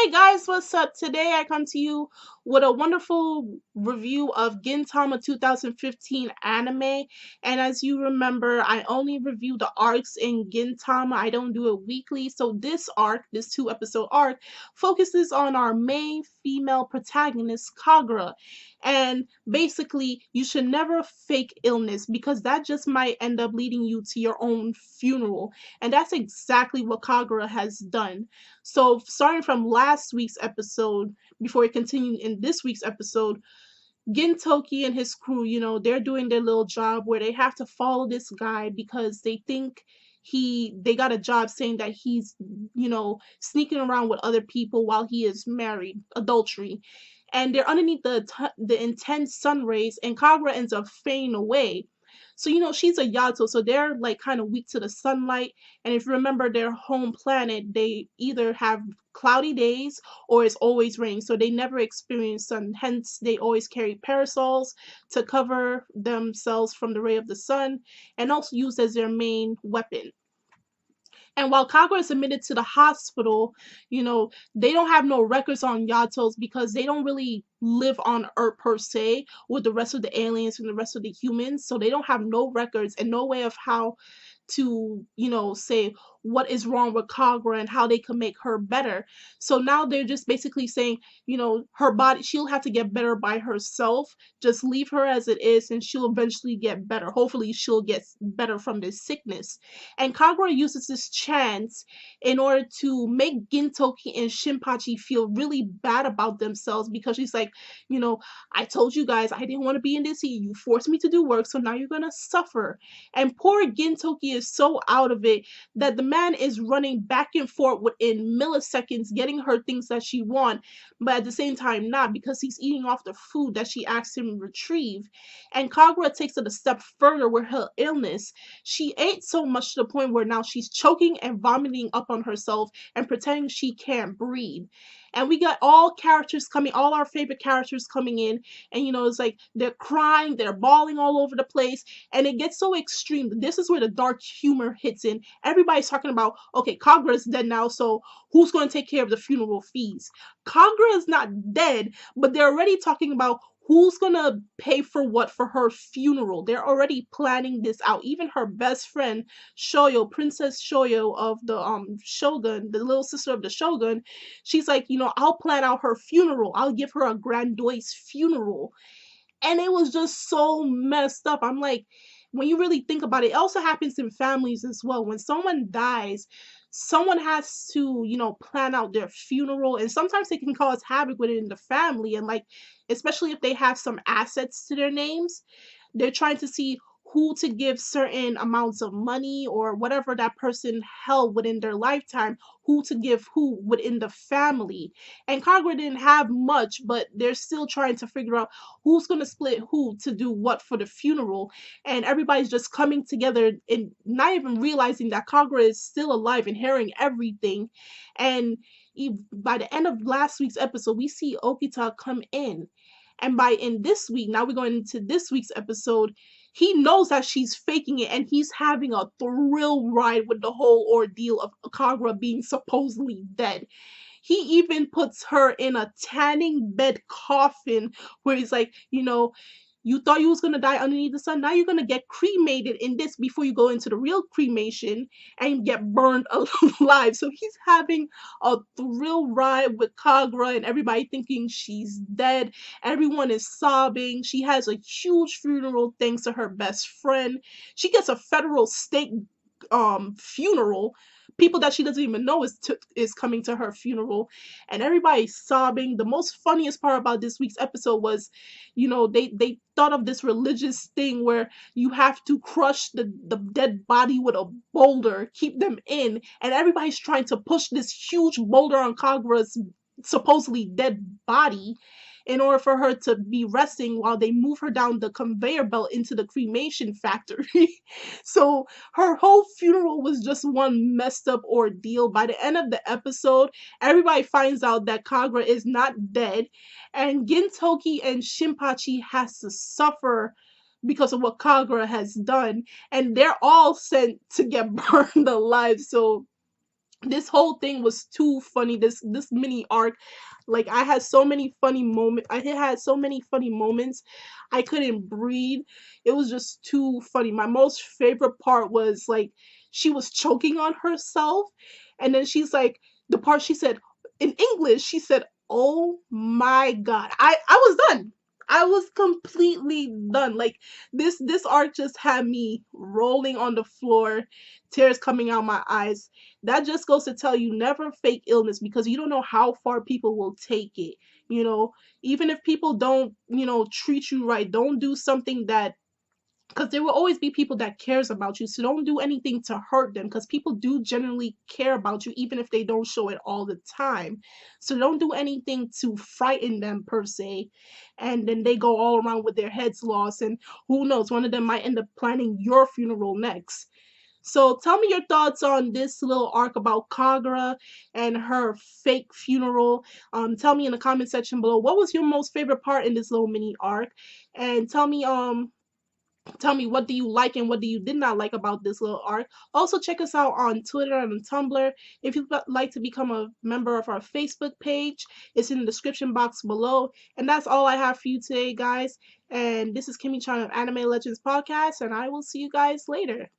Hey guys, what's up? Today I come to you with a wonderful review of Gintama 2015 anime. And as you remember, I only review the arcs in Gintama. I don't do it weekly. So this arc, this 2 episode arc, focuses on our main female protagonist, Kagura. And basically, you should never fake illness because that just might end up leading you to your own funeral. And that's exactly what Kagura has done. So, starting from last week's episode, before we continue in this week's episode, Gintoki and his crew, they're doing their little job where they have to follow this guy because they think they got a job saying that he's, sneaking around with other people while he is married, adultery. And they're underneath the intense sun rays, and Kagura ends up fading away. So, she's a Yato, so they're like kind of weak to the sunlight. And if you remember their home planet, they either have cloudy days or it's always raining. So they never experience sun. Hence, they always carry parasols to cover themselves from the ray of the sun and also use as their main weapon. And while Kagura is admitted to the hospital, they don't have no records on Yatos because they don't really live on Earth per se with the rest of the aliens and the rest of the humans. So they don't have no records and no way of how to, say what is wrong with Kagura and how they can make her better. So now they're just basically saying, her body, she'll have to get better by herself. Just leave her as it is and she'll eventually get better. Hopefully she'll get better from this sickness. And Kagura uses this chance in order to make Gintoki and Shinpachi feel really bad about themselves because she's like, I told you guys I didn't want to be in this heat. You forced me to do work, so now you're gonna suffer. And poor Gintoki is so out of it that the man is running back and forth within milliseconds, getting her things that she wants, but at the same time not because he's eating off the food that she asked him to retrieve. And Kagura takes it a step further with her illness. She ate so much to the point where now she's choking and vomiting up on herself and pretending she can't breathe. And we got all our favorite characters coming in, and it's like they're crying, they're bawling all over the place, and it gets so extreme. This is where the dark humor hits in. Everybody's talking about, okay, Kagura's dead now, so who's going to take care of the funeral fees? Kagura is not dead, but they're already talking about who's gonna pay for what for her funeral. They're already planning this out. Even her best friend Shoyo, Princess Shoyo of the Shogun, the little sister of the Shogun, she's like, I'll plan out her funeral. I'll give her a grandiose funeral. And it was just so messed up. I'm like, when you really think about it, it also happens in families as well. When someone dies, someone has to, plan out their funeral, and sometimes it can cause havoc within the family. And like, especially if they have some assets to their names, they're trying to see who to give certain amounts of money or whatever that person held within their lifetime, who to give who within the family. And Kagura didn't have much, but they're still trying to figure out who's going to split who to do what for the funeral. And everybody's just coming together and not even realizing that Kagura is still alive and hearing everything. And by the end of last week's episode, we see Okita come in. And by in this week, now we're going into this week's episode, he knows that she's faking it and he's having a thrill ride with the whole ordeal of Kagura being supposedly dead. He even puts her in a tanning bed coffin where he's like, you thought you was gonna die underneath the sun. Now you're gonna get cremated in this before you go into the real cremation and get burned alive. So he's having a thrill ride with Kagura and everybody thinking she's dead. Everyone is sobbing. She has a huge funeral thanks to her best friend. She gets a federal state funeral. People that she doesn't even know is coming to her funeral, and everybody's sobbing. The most funniest part about this week's episode was, they thought of this religious thing where you have to crush the dead body with a boulder, keep them in, and everybody's trying to push this huge boulder on Kagura's supposedly dead body in order for her to be resting while they move her down the conveyor belt into the cremation factory. So her whole funeral was just one messed up ordeal. By the end of the episode, everybody finds out that Kagura is not dead, and Gintoki and Shinpachi has to suffer because of what Kagura has done, and they're all sent to get burned alive. So This whole thing was too funny. This mini arc, like I had so many funny moments. I had so many funny moments. I couldn't breathe. It was just too funny. My most favorite part was like she was choking on herself, and then she's like the part she said in English. She said, "Oh my god!" I was done. I was completely done. Like this arc just had me rolling on the floor, tears coming out my eyes. That just goes to tell you, never fake illness, because you don't know how far people will take it. You know, even if people don't, treat you right, don't do something that, because there will always be people that cares about you, so don't do anything to hurt them, because people do generally care about you even if they don't show it all the time. So don't do anything to frighten them per se, and then they go all around with their heads lost, and who knows, one of them might end up planning your funeral next. So tell me your thoughts on this little arc about Kagura and her fake funeral. Tell me in the comment section below, what was your most favorite part in this little mini arc, and tell me what do you like and what do you did not like about this little arc. Also check us out on Twitter and Tumblr. If you'd like to become a member of our Facebook page, it's in the description box below. And that's all I have for you today, guys. And this is Kimmy Chan of Anime Legends Podcast, and I will see you guys later.